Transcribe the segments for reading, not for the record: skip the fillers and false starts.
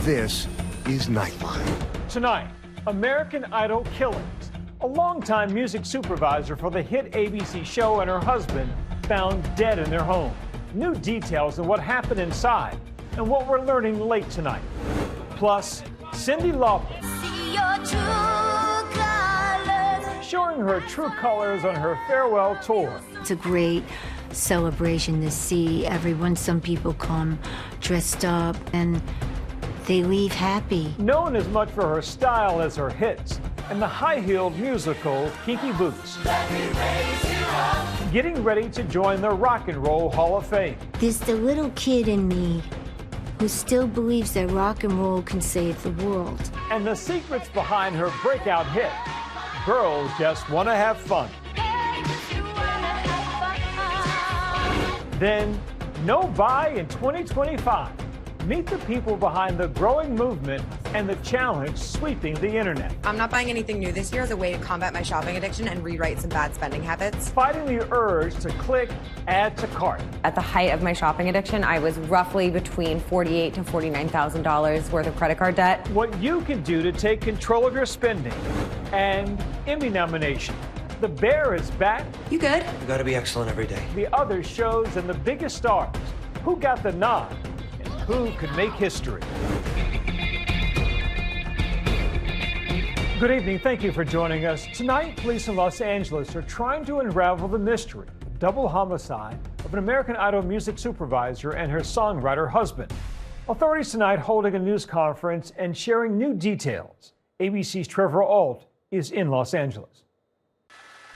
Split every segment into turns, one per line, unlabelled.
This is Nightline.
Tonight, American Idol killings. A longtime music supervisor for the hit ABC show and her husband found dead in their home. New details on what happened inside and what we're learning late tonight. Plus, Cyndi Lauper showing her true colors on her farewell tour.
It's a great celebration to see everyone. Some people come dressed up and they leave happy.
Known as much for her style as her hits and the high-heeled musical Kinky Boots. Getting ready to join the Rock and Roll Hall of Fame.
There's the little kid in me who still believes that rock and roll can save the world.
And the secrets behind her breakout hit, Girls Just Wanna Have Fun. Then, no buy in 2025. Meet the people behind the growing movement and the challenge sweeping the internet.
I'm not buying anything new this year as a way to combat my shopping addiction and rewrite some bad spending habits.
Fighting the urge to click, add to cart.
At the height of my shopping addiction, I was roughly between $48,000 to $49,000 worth of credit card debt.
What you can do to take control of your spending. And Emmy nomination. The Bear is back.
You good?
You gotta be excellent every day.
The other shows and the biggest stars. Who got the nod? And who could make history? Good evening. Thank you for joining us. Tonight, police in Los Angeles are trying to unravel the mystery of the double homicide of an American Idol music supervisor and her songwriter husband. Authorities tonight holding a news conference and sharing new details. ABC's Trevor Ault is in Los Angeles.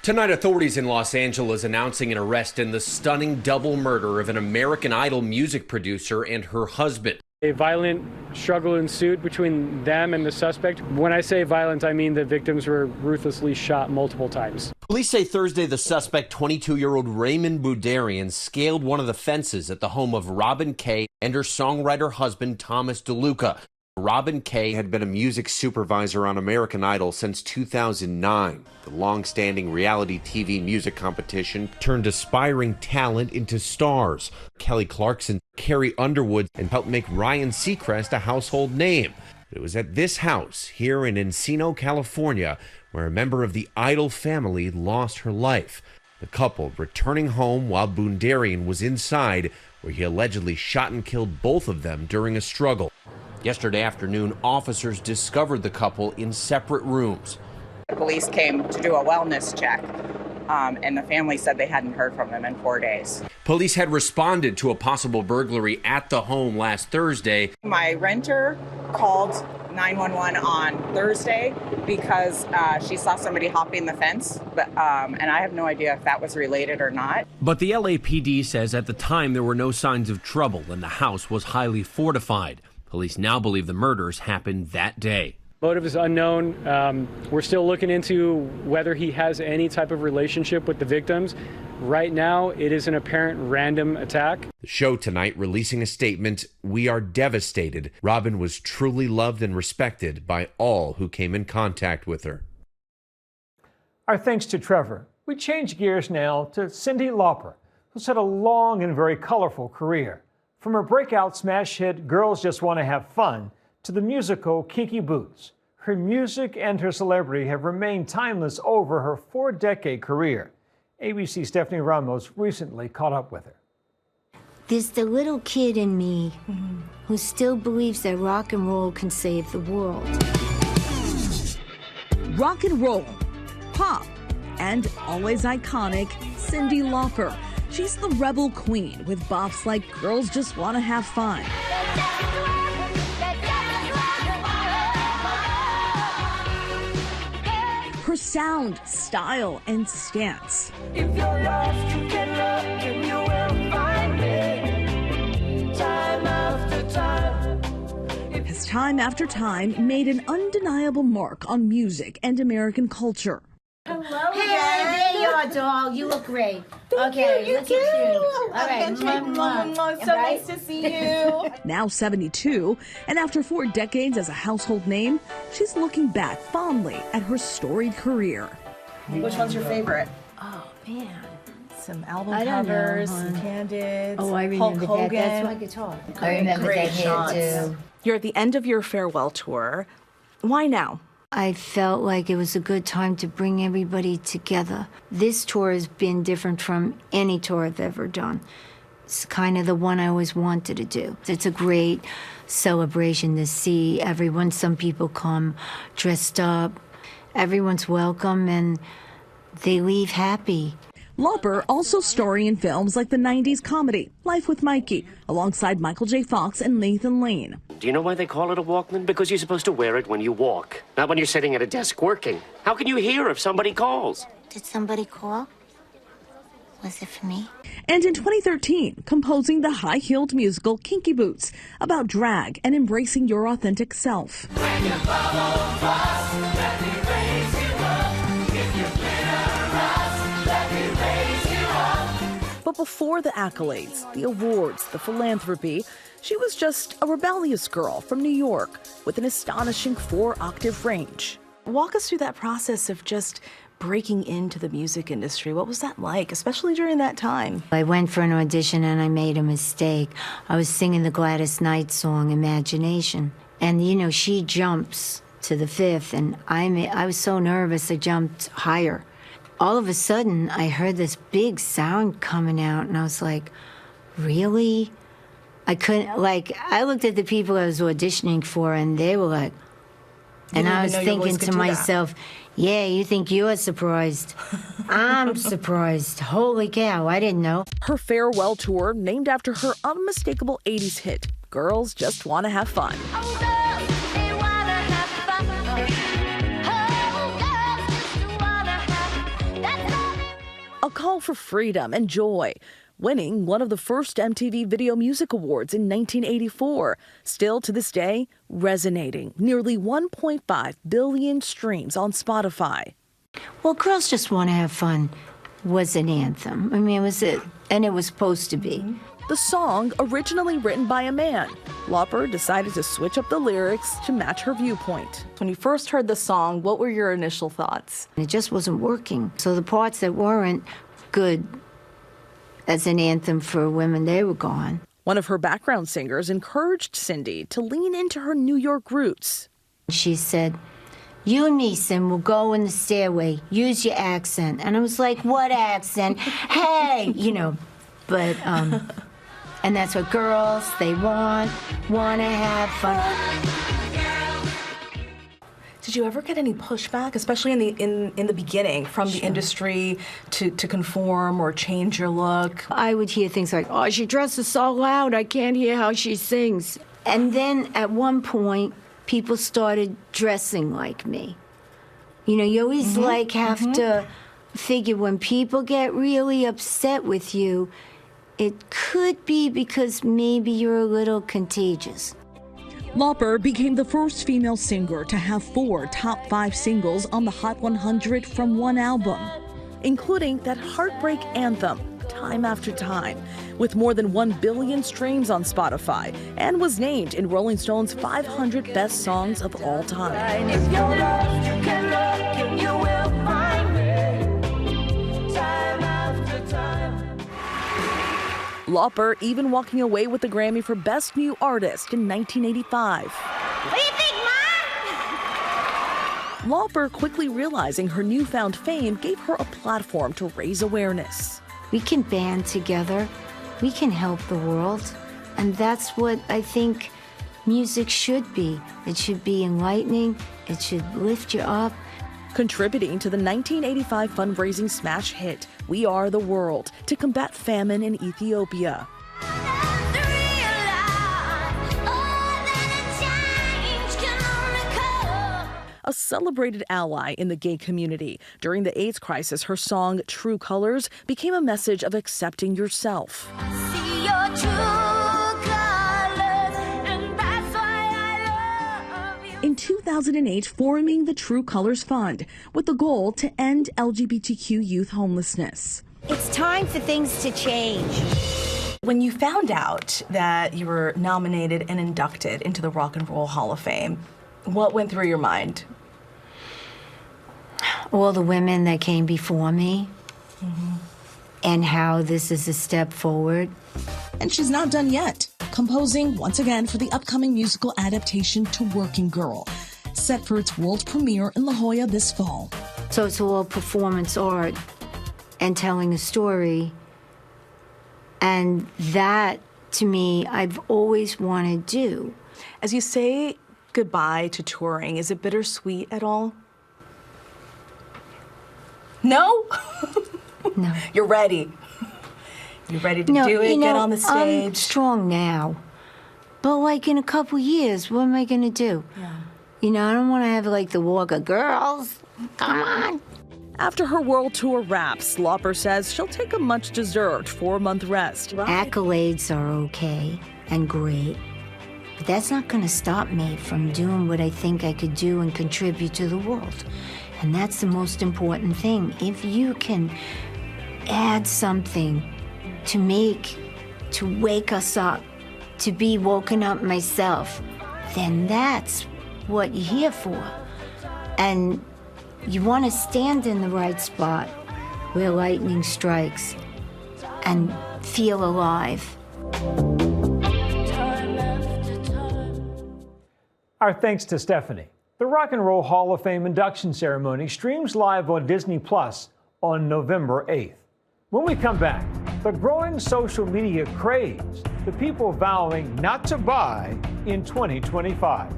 Tonight, authorities in Los Angeles announcing an arrest in the stunning double murder of an American Idol music producer and her husband.
A violent struggle ensued between them and the suspect. When I say violent, I mean the victims were ruthlessly shot multiple times.
Police say Thursday the suspect, 22-year-old Raymond Bouderian, scaled one of the fences at the home of Robin Kay and her songwriter husband, Thomas DeLuca. Robin Kay had been a music supervisor on American Idol since 2009. The long-standing reality TV music competition turned aspiring talent into stars. Kelly Clarkson, Carrie Underwood, and helped make Ryan Seacrest a household name. It was at this house here in Encino, California, where a member of the Idol family lost her life. The couple returning home while Bouderian was inside, where he allegedly shot and killed both of them during a struggle. Yesterday afternoon, officers discovered the couple in separate rooms.
The police came to do a wellness check, and the family said they hadn't heard from them in 4 days.
Police had responded to a possible burglary at the home last Thursday.
My renter called 911 on Thursday because she saw somebody hopping the fence, and I have no idea if that was related or not.
But the LAPD says at the time there were no signs of trouble and the house was highly fortified. Police now believe the murders happened that day.
Motive is unknown. We're still looking into whether he has any type of relationship with the victims. Right now, it is an apparent random attack.
The show tonight releasing a statement, "We are devastated. Robin was truly loved and respected by all who came in contact with her."
Our thanks to Trevor. We change gears now to Cyndi Lauper, who's had a long and very colorful career. From her breakout smash hit, Girls Just Wanna Have Fun, to the musical Kinky Boots. Her music and her celebrity have remained timeless over her 4-decade career. ABC's Stephanie Ramos recently caught up with her.
There's the little kid in me who still believes that rock and roll can save the world.
Rock and roll, pop, and always iconic Cyndi Lauper. She's the rebel queen with bops like Girls Just Wanna Have Fun. Her sound, style, and stance.
If you're lost, you can look and you will find me. Time after time.
Has time after time made an undeniable mark on music and American culture.
Hello, hey, there you are, doll. You look great. Okay, look at you. All right,
so nice to see you.
Now 72, and after 4 decades as a household name, she's looking back fondly at her storied career.
Which one's your favorite?
Oh, man.
Some album covers, some candids.
Oh, I remember
Hulk
that. That's my guitar.
I remember that here too.
You're at the end of your farewell tour. Why now?
I felt like it was a good time to bring everybody together. This tour has been different from any tour I've ever done. It's kind of the one I always wanted to do. It's a great celebration to see everyone. Some people come dressed up. Everyone's welcome, and they leave happy.
Lauper also starring in films like the 90s comedy Life with Mikey, alongside Michael J. Fox and Nathan Lane.
Do you know why they call it a Walkman? Because you're supposed to wear it when you walk, not when you're sitting at a desk working. How can you hear if somebody calls?
Did somebody call? Was it for me?
And in 2013, composing the high-heeled musical Kinky Boots, about drag and embracing your authentic self.
When you follow us, let me raise you up. If you glitter us, let me raise you up.
But before the accolades, the awards, the philanthropy, she was just a rebellious girl from New York with an astonishing 4-octave range.
Walk us through that process of just breaking into the music industry. What was that like, especially during that time?
I went for an audition and I made a mistake. I was singing the Gladys Knight song, Imagination. And, you know, she jumps to the 5th, and I was so nervous I jumped higher. All of a sudden, I heard this big sound coming out, and I was like, really? I couldn't, like, I looked at the people I was auditioning for, and they were like, and I was thinking to myself, yeah, you think you're surprised? I'm surprised. Holy cow, I didn't know.
Her farewell tour, named after her unmistakable 80s hit, Girls Just Want to Have Fun. A call for freedom and joy, winning one of the first MTV Video Music Awards in 1984. Still to this day, resonating. Nearly 1.5 billion streams on Spotify.
Well, Girls Just Want to Have Fun was an anthem. I mean, it was supposed to be.
The song, originally written by a man, Lauper decided to switch up the lyrics to match her viewpoint.
When you first heard the song, what were your initial thoughts?
It just wasn't working. So the parts that weren't good as an anthem for women, they were gone.
One of her background singers encouraged Cyndi to lean into her New York roots.
She said, you and me, Sim, will go in the stairway, use your accent. And I was like, what accent? Hey, you know, but, and that's what girls, they want to have fun.
Did you ever get any pushback, especially in the beginning, from the industry to conform or change your look?
I would hear things like, oh, she dresses so loud, I can't hear how she sings. And then at one point, people started dressing like me. You know, you always have to figure when people get really upset with you, it could be because maybe you're a little contagious.
Lauper became the first female singer to have 4 top 5 singles on the Hot 100 from one album, including that heartbreak anthem, Time After Time, with more than 1 billion streams on Spotify, and was named in Rolling Stone's 500 best songs of all time.
If you're lost, you can look and you will find me. Time after time.
Lauper even walking away with the Grammy for Best New Artist in 1985.
What do you think, Mom?
Lauper quickly realizing her newfound fame gave her a platform to raise awareness.
We can band together. We can help the world. And that's what I think music should be. It should be enlightening. It should lift you up.
Contributing to the 1985 fundraising smash hit, We Are the World, to combat famine in Ethiopia. A celebrated ally in the gay community. During the AIDS crisis, her song, True Colors, became a message of accepting yourself.
See your true colors, and that's why I love you.
In 2008, forming the True Colors Fund, with the goal to end LGBTQ youth homelessness.
It's time for things to change.
When you found out that you were nominated and inducted into the Rock and Roll Hall of Fame, what went through your mind?
All the women that came before me, and how this is a step forward.
And she's not done yet.
composing once again for the upcoming musical adaptation to Working Girl, set for its world premiere in La Jolla this fall.
So it's all performance art and telling a story. And that, to me, I've always wanted to do.
As you say goodbye to touring, is it bittersweet at all? No?
No.
You're ready. You're ready to do it, get on the stage.
I'm strong now. But like in a couple years, what am I going to do?
Yeah.
You know, I don't want to have like the walk of girls. Come on.
After her world tour wraps, Lauper says she'll take a much-deserved 4-month rest.
Accolades are okay and great, but that's not going to stop me from doing what I think I could do and contribute to the world. And that's the most important thing. If you can add something to wake us up, to be woken up myself, then that's what you're here for. And you want to stand in the right spot where lightning strikes and feel alive.
Our thanks to Stephanie. The Rock and Roll Hall of Fame induction ceremony streams live on Disney Plus on November 8th. When we come back, the growing social media craze, the people vowing not to buy in 2025.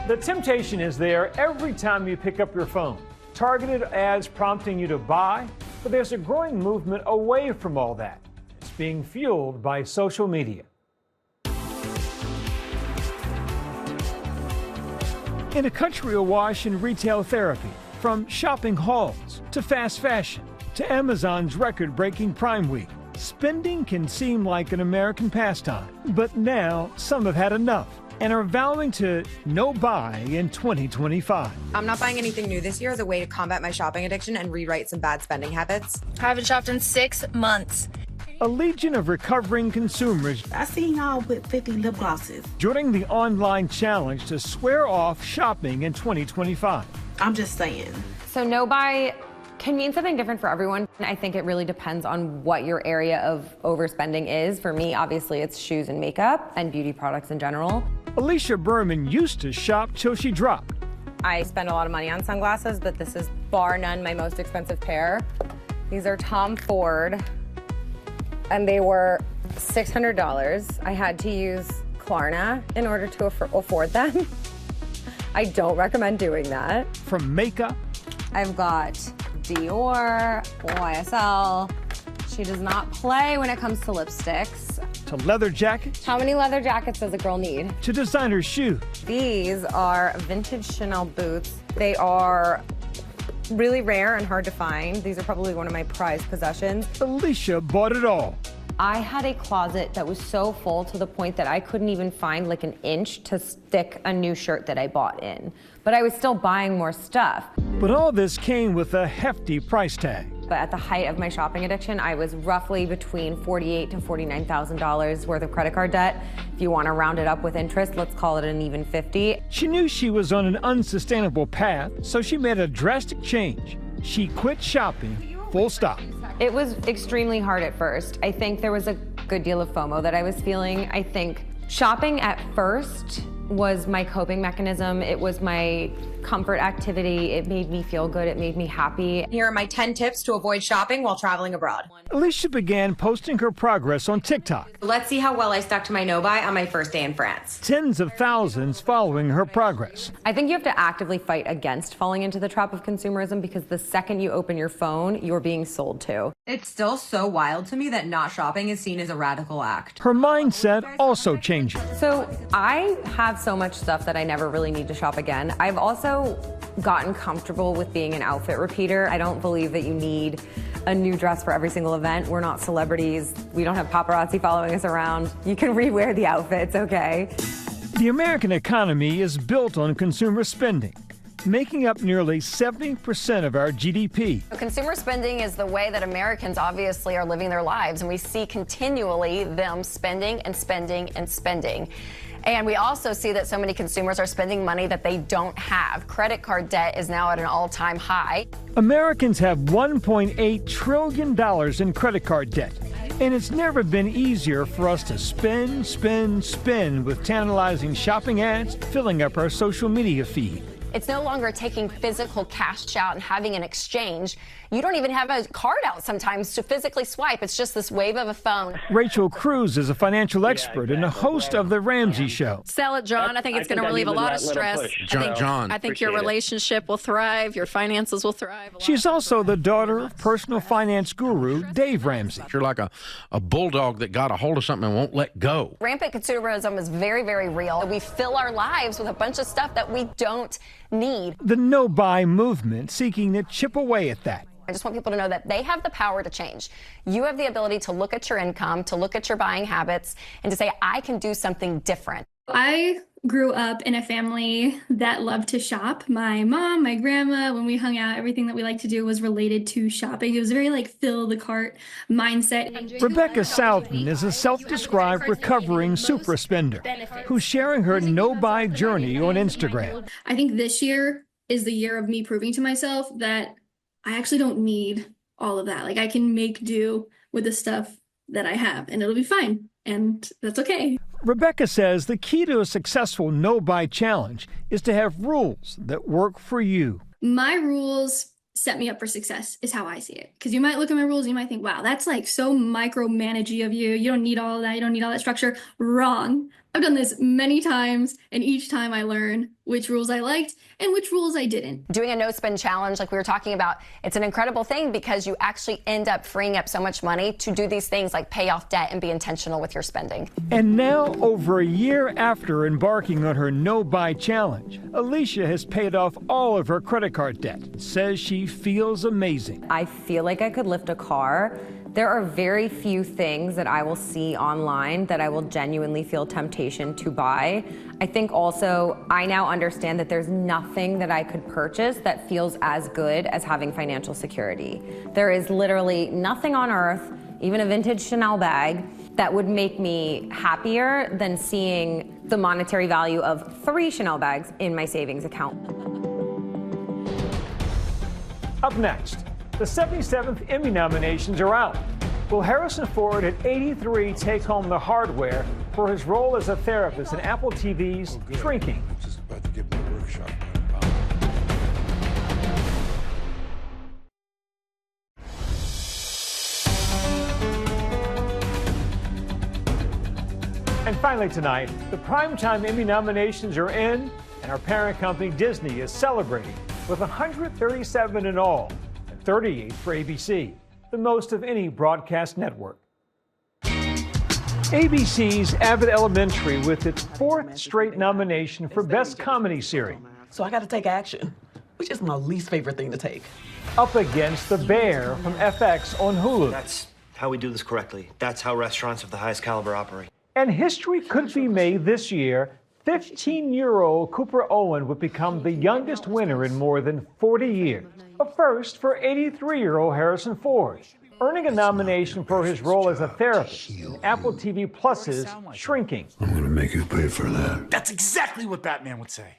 The temptation is there every time you pick up your phone. Targeted ads prompting you to buy, but there's a growing movement away from all that. It's being fueled by social media. In a country awash in retail therapy, from shopping halls to fast fashion to Amazon's record-breaking Prime Week, spending can seem like an American pastime. But now some have had enough and are vowing to no buy in 2025.
I'm not buying anything new this year as a way to combat my shopping addiction and rewrite some bad spending habits.
I haven't shopped in 6 months.
A legion of recovering consumers
I seen y'all with 50 lip glosses.
joining the online challenge to swear off shopping in 2025.
I'm just saying.
So no buy can mean something different for everyone. I think it really depends on what your area of overspending is. For me, obviously, it's shoes and makeup and beauty products in general.
Alicia Berman used to shop till she dropped.
I spend a lot of money on sunglasses, but this is bar none my most expensive pair. These are Tom Ford, and they were $600. I had to use Klarna in order to afford them. I don't recommend doing that.
From makeup.
I've got Dior, YSL. She does not play when it comes to lipsticks.
To leather jackets.
How many leather jackets does a girl need?
To designer shoes.
These are vintage Chanel boots. They are really rare and hard to find. These are probably one of my prized possessions.
Alicia bought it all.
I had a closet that was so full to the point that I couldn't even find like an inch to stick a new shirt that I bought in. But I was still buying more stuff.
But all this came with a hefty price tag.
But at the height of my shopping addiction, I was roughly between $48,000 to $49,000 worth of credit card debt. If you want to round it up with interest, let's call it an even 50.
She knew she was on an unsustainable path, so she made a drastic change. She quit shopping, full stop.
It was extremely hard at first. I think there was a good deal of FOMO that I was feeling. I think shopping at first was my coping mechanism. It was my comfort activity. It made me feel good. It made me happy. Here are my 10 tips to avoid shopping while traveling abroad.
Alicia began posting her progress on TikTok.
Let's see how well I stuck to my no buy on my first day in France.
Tens of thousands following her progress.
I think you have to actively fight against falling into the trap of consumerism because the second you open your phone, you're being sold to. It's still so wild to me that not shopping is seen as a radical act.
Her mindset also changing.
So I have so much stuff that I never really need to shop again. I've also gotten comfortable with being an outfit repeater. I don't believe that you need a new dress for every single event. We're not celebrities. We don't have paparazzi following us around. You can rewear the outfits, okay?
The American economy is built on consumer spending, making up nearly 70% of our GDP.
Consumer spending is the way that Americans obviously are living their lives, and we see continually them spending and spending and spending. And we also see that so many consumers are spending money that they don't have. Credit card debt is now at an all-time high.
Americans have $1.8 trillion in credit card debt. And it's never been easier for us to spend with tantalizing shopping ads filling up our social media feed.
It's no longer taking physical cash out and having an exchange. You don't even have a card out sometimes to physically swipe. It's just this wave of a phone.
Rachel Cruz is a financial expert and a host of The Ramsey Show.
Sell it, John. I think it's going to relieve a lot of stress. I think your relationship will thrive. Your finances will thrive.
She's also the daughter of personal finance guru Dave Ramsey.
You're like a bulldog that got a hold of something and won't let go.
Rampant consumerism is very, very real. We fill our lives with a bunch of stuff that we don't need.
The no-buy movement seeking to chip away at that.
I just want people to know that they have the power to change. You have the ability to look at your income, to look at your buying habits, and to say, I can do something different.
I grew up in a family that loved to shop. My mom, my grandma, when we hung out, everything that we liked to do was related to shopping. It was very like fill the cart mindset.
Rebecca Southton is a self-described recovering super spender who's sharing her no-buy journey on Instagram.
I think this year is the year of me proving to myself that I actually don't need all of that. Like I can make do with the stuff that I have and it'll be fine. And that's okay.
Rebecca says the key to a successful no-buy challenge is to have rules that work for you.
My rules set me up for success is how I see it. Because you might look at my rules and you might think, wow, that's like so micromanagey of you. You don't need all of that. You don't need all that structure. Wrong. I've done this many times, and each time I learn which rules I liked and which rules I didn't.
Doing a no-spend challenge like we were talking about, it's an incredible thing because you actually end up freeing up so much money to do these things like pay off debt and be intentional with your spending.
And now, over a year after embarking on her no-buy challenge, Alicia has paid off all of her credit card debt and says she feels amazing.
I feel like I could lift a car. There are very few things that I will see online that I will genuinely feel temptation to buy. I think also I now understand that there's nothing that I could purchase that feels as good as having financial security. There is literally nothing on earth, even a vintage Chanel bag, that would make me happier than seeing the monetary value of 3 Chanel bags in my savings account.
Up next, the 77th Emmy nominations are out. Will Harrison Ford at 83 take home the hardware for his role as a therapist in Apple TV's Shrinking?
Just about to give me a workshop.
And finally tonight, the primetime Emmy nominations are in, and our parent company Disney is celebrating with 137 in all, and 38 for ABC, the most of any broadcast network. ABC's Abbott Elementary with its 4th straight nomination for Best Comedy Series.
So I got to take action, which is my least favorite thing to take.
Up against The Bear from FX on Hulu.
That's how we do this correctly. That's how restaurants of the highest caliber operate.
And history could be made this year. 15-year-old Cooper Owen would become the youngest winner in more than 40 years. A first for 83-year-old Harrison Ford, earning a nomination for his role as a therapist in Apple TV Plus's Shrinking.
I'm gonna make you pay for that.
That's exactly what Batman would say.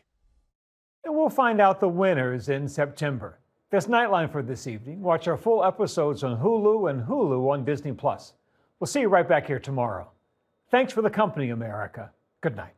And we'll find out the winners in September. That's Nightline for this evening. Watch our full episodes on Hulu and Hulu on Disney+. We'll see you right back here tomorrow. Thanks for the company, America. Good night.